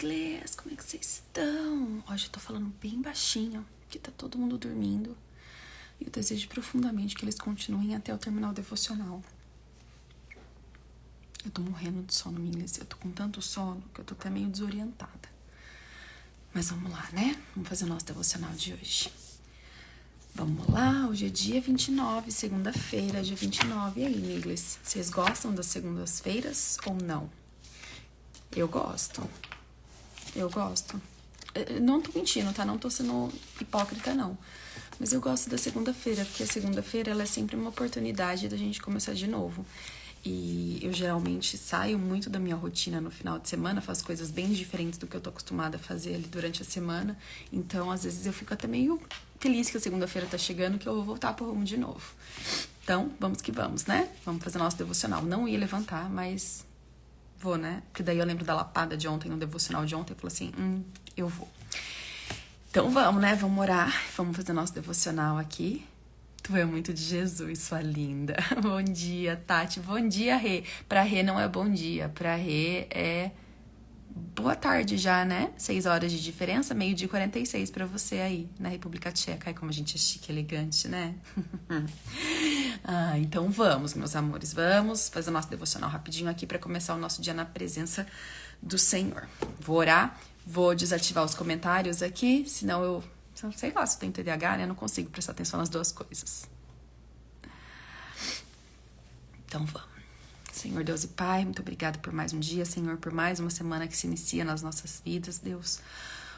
Miglis, como é que vocês estão? Hoje eu tô falando bem baixinho, que tá todo mundo dormindo. E eu desejo profundamente que eles continuem até eu terminar o devocional. Eu tô morrendo de sono, Miglis. Eu tô com tanto sono que eu tô até meio desorientada. Mas vamos lá, né? Vamos fazer o nosso devocional de hoje. Vamos lá, hoje é dia 29, segunda-feira, dia 29. E aí, Miglis, vocês gostam das segundas-feiras ou não? Eu gosto. Não tô mentindo, tá? Não tô sendo hipócrita, não. Mas eu gosto da segunda-feira, porque a segunda-feira ela é sempre uma oportunidade da gente começar de novo. E eu geralmente saio muito da minha rotina no final de semana, faço coisas bem diferentes do que eu tô acostumada a fazer ali durante a semana. Então, às vezes, eu fico até meio feliz que a segunda-feira tá chegando, que eu vou voltar pro rumo de novo. Então, vamos que vamos, né? Vamos fazer nosso devocional. Não ia levantar, mas vou, né? Porque daí eu lembro da lapada de ontem, no devocional de ontem, eu falei assim, eu vou. Então vamos, né? Vamos orar, vamos fazer nosso devocional aqui. Tu é muito de Jesus, sua linda. Bom dia, Tati. Bom dia, Rê. Pra Rê não é bom dia, pra Rê é boa tarde já, né? 6 horas de diferença, 12h46 pra você aí, na República Tcheca. Ai, como a gente é chique, elegante, né? Então vamos, meus amores, vamos fazer o nosso devocional rapidinho aqui pra começar o nosso dia na presença do Senhor. Vou orar, vou desativar os comentários aqui, senão eu sei lá se eu tenho TDAH, né? Eu não consigo prestar atenção nas duas coisas. Então vamos. Senhor Deus e Pai, muito obrigada por mais um dia, Senhor, por mais uma semana que se inicia nas nossas vidas, Deus.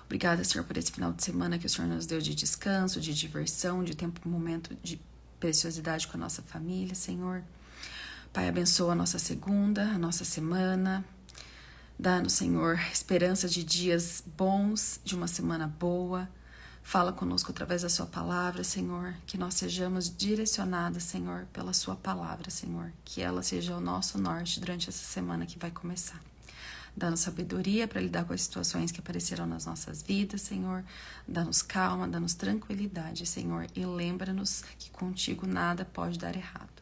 Obrigada, Senhor, por esse final de semana que o Senhor nos deu de descanso, de diversão, de tempo, momento de preciosidade com a nossa família, Senhor. Pai, abençoa a nossa segunda, a nossa semana. Dá-nos, Senhor, esperança de dias bons, de uma semana boa. Fala conosco através da sua palavra, Senhor, que nós sejamos direcionadas, Senhor, pela sua palavra, Senhor, que ela seja o nosso norte durante essa semana que vai começar. Dá-nos sabedoria para lidar com as situações que aparecerão nas nossas vidas, Senhor. Dá-nos calma, dá-nos tranquilidade, Senhor, e lembra-nos que contigo nada pode dar errado.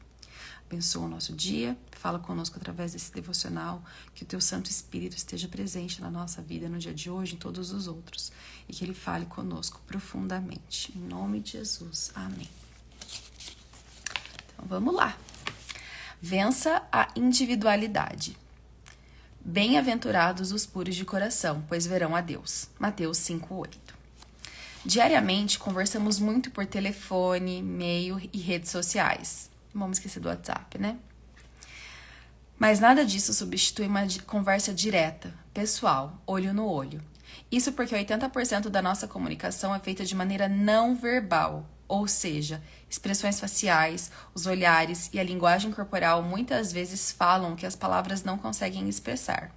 Abençoa o nosso dia, fala conosco através desse devocional, que o teu Santo Espírito esteja presente na nossa vida no dia de hoje e em todos os outros, e que ele fale conosco profundamente. Em nome de Jesus. Amém. Então vamos lá. Vença a individualidade. Bem-aventurados os puros de coração, pois verão a Deus. Mateus 5:8. Diariamente conversamos muito por telefone, e-mail e redes sociais. Não vamos esquecer do WhatsApp, né? Mas nada disso substitui uma conversa direta, pessoal, olho no olho. Isso porque 80% da nossa comunicação é feita de maneira não verbal, ou seja, expressões faciais, os olhares e a linguagem corporal muitas vezes falam o que as palavras não conseguem expressar.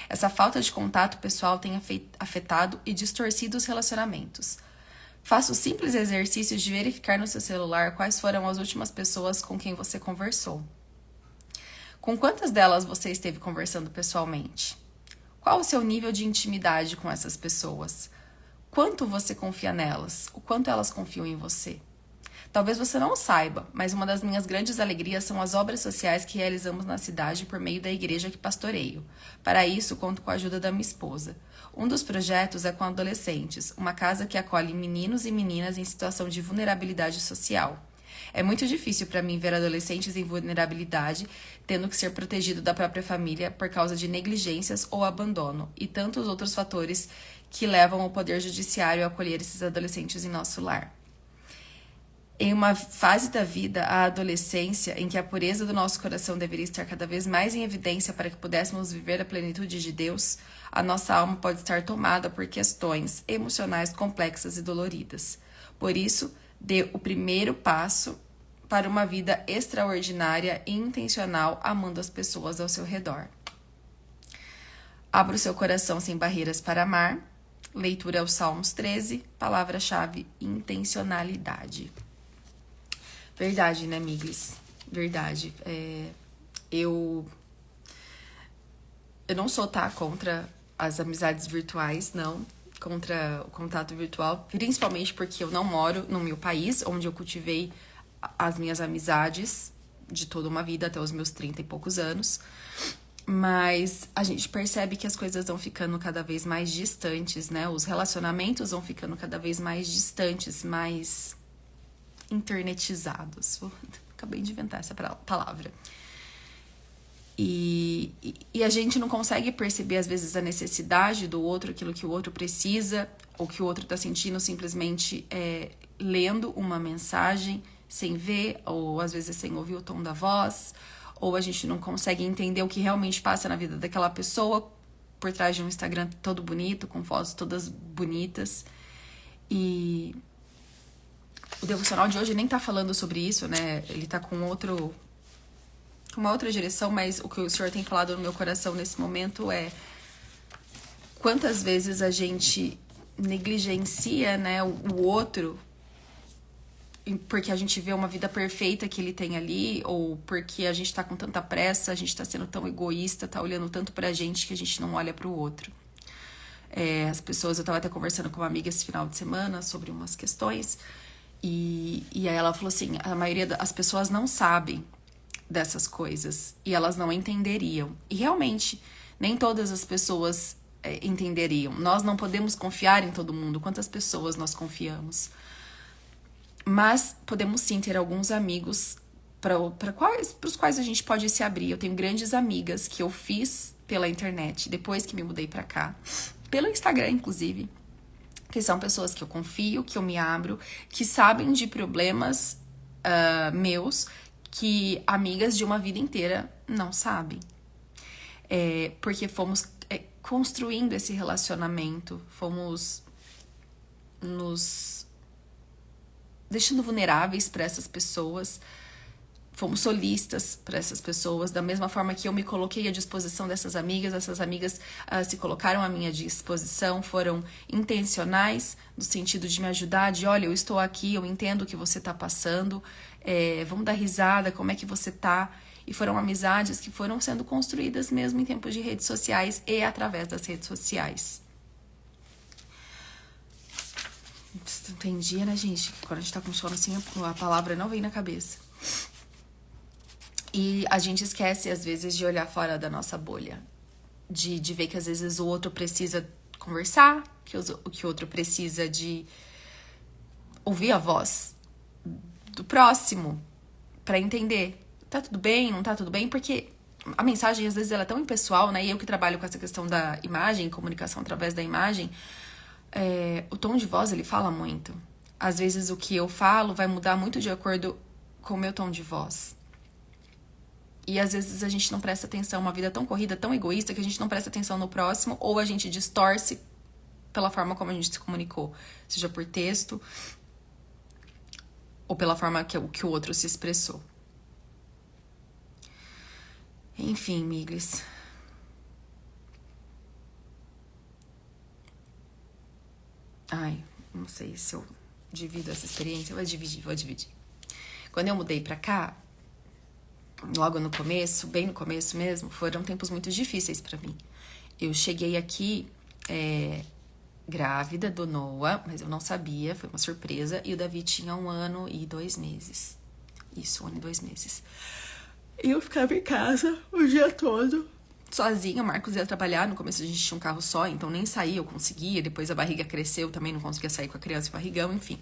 Essa falta de contato pessoal tem afetado e distorcido os relacionamentos. Faça o simples exercício de verificar no seu celular quais foram as últimas pessoas com quem você conversou. Com quantas delas você esteve conversando pessoalmente? Qual o seu nível de intimidade com essas pessoas? Quanto você confia nelas? O quanto elas confiam em você? Talvez você não saiba, mas uma das minhas grandes alegrias são as obras sociais que realizamos na cidade por meio da igreja que pastoreio. Para isso, conto com a ajuda da minha esposa. Um dos projetos é com adolescentes, uma casa que acolhe meninos e meninas em situação de vulnerabilidade social. É muito difícil para mim ver adolescentes em vulnerabilidade, tendo que ser protegido da própria família por causa de negligências ou abandono, e tantos outros fatores que levam o poder judiciário a acolher esses adolescentes em nosso lar. Em uma fase da vida, a adolescência, em que a pureza do nosso coração deveria estar cada vez mais em evidência para que pudéssemos viver a plenitude de Deus, a nossa alma pode estar tomada por questões emocionais complexas e doloridas. Por isso, dê o primeiro passo para uma vida extraordinária e intencional, amando as pessoas ao seu redor. Abra o seu coração sem barreiras para amar. Leitura aos Salmos 13, palavra-chave: intencionalidade. Verdade, né, Miglis? Verdade. Eu não sou, tá, contra as amizades virtuais, não. Contra o contato virtual, principalmente porque eu não moro no meu país, onde eu cultivei as minhas amizades de toda uma vida, até os meus 30 e poucos anos. Mas a gente percebe que as coisas vão ficando cada vez mais distantes, né? Os relacionamentos vão ficando cada vez mais distantes, mais internetizados. Acabei de inventar essa palavra. E a gente não consegue perceber, às vezes, a necessidade do outro, aquilo que o outro precisa, ou que o outro tá sentindo simplesmente lendo uma mensagem, sem ver, ou às vezes sem ouvir o tom da voz, ou a gente não consegue entender o que realmente passa na vida daquela pessoa por trás de um Instagram todo bonito, com fotos todas bonitas. E o devocional de hoje nem tá falando sobre isso, né? Ele tá com uma outra direção, mas o que o Senhor tem falado no meu coração nesse momento é quantas vezes a gente negligencia, né, o outro porque a gente vê uma vida perfeita que ele tem ali, ou porque a gente tá com tanta pressa, a gente tá sendo tão egoísta, tá olhando tanto pra gente que a gente não olha pro outro. As pessoas, eu tava até conversando com uma amiga esse final de semana sobre umas questões, e aí ela falou assim, a maioria das pessoas não sabem dessas coisas, e elas não entenderiam. E realmente, nem todas as pessoas entenderiam. Nós não podemos confiar em todo mundo. Quantas pessoas nós confiamos? Mas podemos sim ter alguns amigos para os quais a gente pode se abrir. Eu tenho grandes amigas que eu fiz pela internet, depois que me mudei para cá, pelo Instagram, inclusive, que são pessoas que eu confio, que eu me abro, que sabem de problemas meus, que amigas de uma vida inteira não sabem. Porque fomos construindo esse relacionamento, fomos nos deixando vulneráveis para essas pessoas, fomos solistas para essas pessoas, da mesma forma que eu me coloquei à disposição dessas amigas, essas amigas se colocaram à minha disposição, foram intencionais no sentido de me ajudar, de olha, eu estou aqui, eu entendo o que você está passando, vamos dar risada, como é que você tá? E foram amizades que foram sendo construídas mesmo em tempos de redes sociais e através das redes sociais. Tem dia, né, gente, que quando a gente tá com sono assim, a palavra não vem na cabeça. E a gente esquece, às vezes, de olhar fora da nossa bolha. De ver que, às vezes, o outro precisa conversar, que o outro precisa de ouvir a voz do próximo pra entender. Tá tudo bem, não tá tudo bem? Porque a mensagem, às vezes, ela é tão impessoal, né? E eu que trabalho com essa questão da imagem, comunicação através da imagem, o tom de voz, ele fala muito. Às vezes, o que eu falo vai mudar muito de acordo com o meu tom de voz. E às vezes a gente não presta atenção, uma vida tão corrida, tão egoísta, que a gente não presta atenção no próximo, ou a gente distorce pela forma como a gente se comunicou, seja por texto, ou pela forma que o outro se expressou. Enfim, miglis. Ai, não sei se eu divido essa experiência, vou dividir. Quando eu mudei pra cá, logo no começo, bem no começo mesmo, foram tempos muito difíceis pra mim. Eu cheguei aqui grávida do Noah, mas eu não sabia, foi uma surpresa, e o Davi tinha 1 ano e 2 meses. Isso, 1 ano e 2 meses. E eu ficava em casa o dia todo, sozinha. O Marcos ia trabalhar, no começo a gente tinha um carro só, então nem saía, eu conseguia, depois a barriga cresceu, também não conseguia sair com a criança e barrigão, enfim.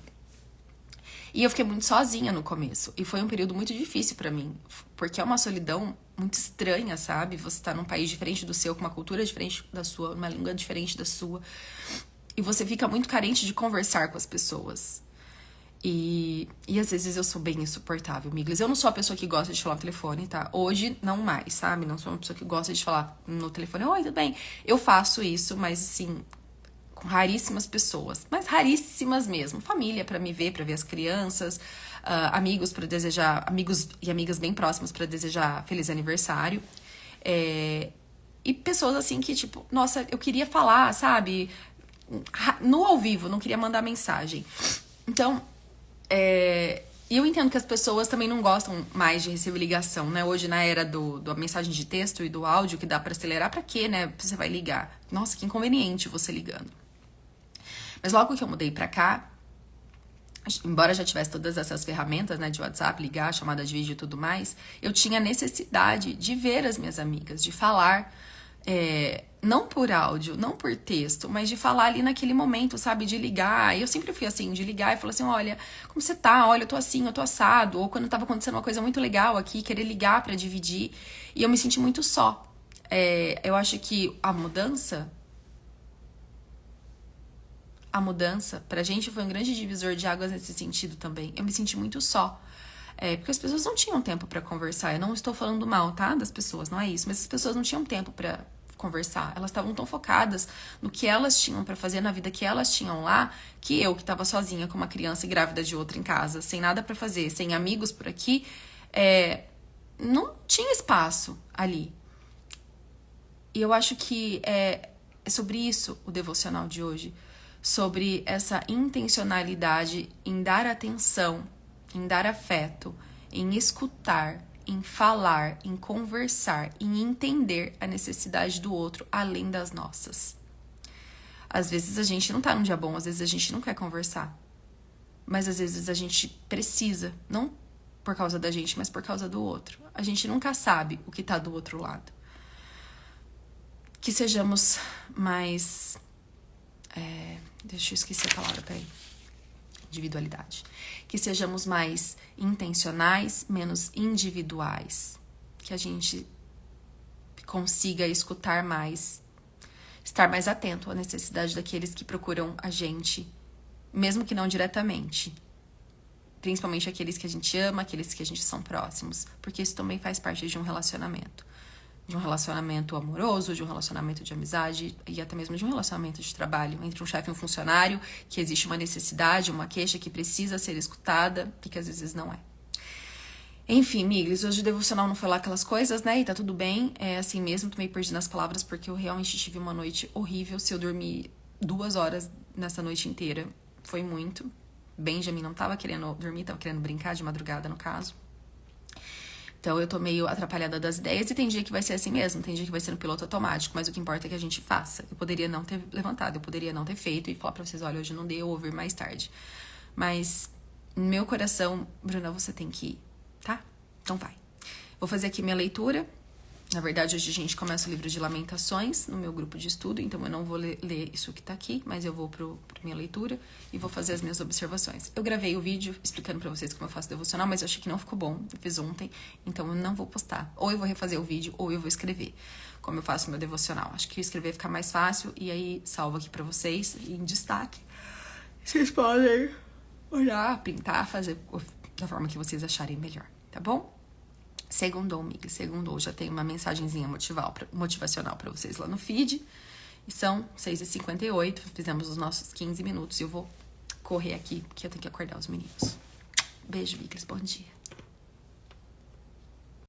E eu fiquei muito sozinha no começo. E foi um período muito difícil pra mim. Porque é uma solidão muito estranha, sabe? Você tá num país diferente do seu, com uma cultura diferente da sua, uma língua diferente da sua. E você fica muito carente de conversar com as pessoas. E às vezes eu sou bem insuportável, miglis. Eu não sou a pessoa que gosta de falar no telefone, tá? Hoje, não mais, sabe? Não sou uma pessoa que gosta de falar no telefone. Oi, tudo bem? Eu faço isso, mas assim, com raríssimas pessoas, mas raríssimas mesmo. Família pra me ver, pra ver as crianças, amigos para desejar, amigos e amigas bem próximos pra desejar feliz aniversário. E pessoas assim que, tipo, nossa, eu queria falar, sabe? No ao vivo, não queria mandar mensagem. Então, eu entendo que as pessoas também não gostam mais de receber ligação, né? Hoje, na era da mensagem de texto e do áudio, que dá pra acelerar, pra quê, né? Você vai ligar. Nossa, que inconveniente você ligando. Mas logo que eu mudei pra cá, embora já tivesse todas essas ferramentas, né, de WhatsApp, ligar, chamada de vídeo e tudo mais, eu tinha necessidade de ver as minhas amigas, de falar, não por áudio, não por texto, mas de falar ali naquele momento, sabe, de ligar. Eu sempre fui assim, de ligar e falar assim, olha, como você tá? Olha, eu tô assim, eu tô assado. Ou quando tava acontecendo uma coisa muito legal aqui, querer ligar pra dividir. E eu me senti muito só. Eu acho que a mudança pra gente foi um grande divisor de águas nesse sentido também. Eu me senti muito só. Porque as pessoas não tinham tempo pra conversar. Eu não estou falando mal, tá? Das pessoas, não é isso. Mas as pessoas não tinham tempo pra conversar. Elas estavam tão focadas no que elas tinham pra fazer, na vida que elas tinham lá, que eu, que tava sozinha com uma criança e grávida de outra em casa, sem nada pra fazer, sem amigos por aqui, não tinha espaço ali. E eu acho que é sobre isso o devocional de hoje. Sobre essa intencionalidade em dar atenção, em dar afeto, em escutar, em falar, em conversar, em entender a necessidade do outro além das nossas. Às vezes a gente não tá num dia bom, às vezes a gente não quer conversar. Mas às vezes a gente precisa, não por causa da gente, mas por causa do outro. A gente nunca sabe o que tá do outro lado. Que sejamos mais... deixa eu esquecer a palavra, peraí. Individualidade. Que sejamos mais intencionais, menos individuais. Que a gente consiga escutar mais, estar mais atento à necessidade daqueles que procuram a gente, mesmo que não diretamente. Principalmente aqueles que a gente ama, aqueles que a gente são próximos. Porque isso também faz parte de um relacionamento. De um relacionamento amoroso, de um relacionamento de amizade e até mesmo de um relacionamento de trabalho entre um chefe e um funcionário, que existe uma necessidade, uma queixa que precisa ser escutada e que às vezes não é. Enfim, miglis, hoje o devocional não foi lá aquelas coisas, né? E tá tudo bem, é assim mesmo, tô meio perdida nas palavras porque eu realmente tive uma noite horrível. Se eu dormir 2 horas nessa noite inteira, foi muito. Benjamin não tava querendo dormir, tava querendo brincar de madrugada, no caso. Então eu tô meio atrapalhada das ideias e tem dia que vai ser assim mesmo, tem dia que vai ser no piloto automático, mas o que importa é que a gente faça. Eu poderia não ter levantado, eu poderia não ter feito e falar pra vocês, olha, hoje não deu, eu vou vir mais tarde. Mas no meu coração, Bruna, você tem que ir, tá? Então vai. Vou fazer aqui minha leitura. Na verdade, hoje a gente começa o livro de Lamentações no meu grupo de estudo, então eu não vou ler isso que tá aqui, mas eu vou pra minha leitura e vou fazer as minhas observações. Eu gravei o vídeo explicando pra vocês como eu faço devocional, mas eu achei que não ficou bom, eu fiz ontem, então eu não vou postar. Ou eu vou refazer o vídeo, ou eu vou escrever como eu faço meu devocional. Acho que escrever fica mais fácil e aí salvo aqui pra vocês em destaque. Vocês podem olhar, printar, fazer da forma que vocês acharem melhor, tá bom? Segundou, amiga. Segundou. Já tem uma mensagenzinha motivacional pra vocês lá no feed. E são 6h58. Fizemos os nossos 15 minutos. E eu vou correr aqui, porque eu tenho que acordar os meninos. Beijo, Vicas. Bom dia.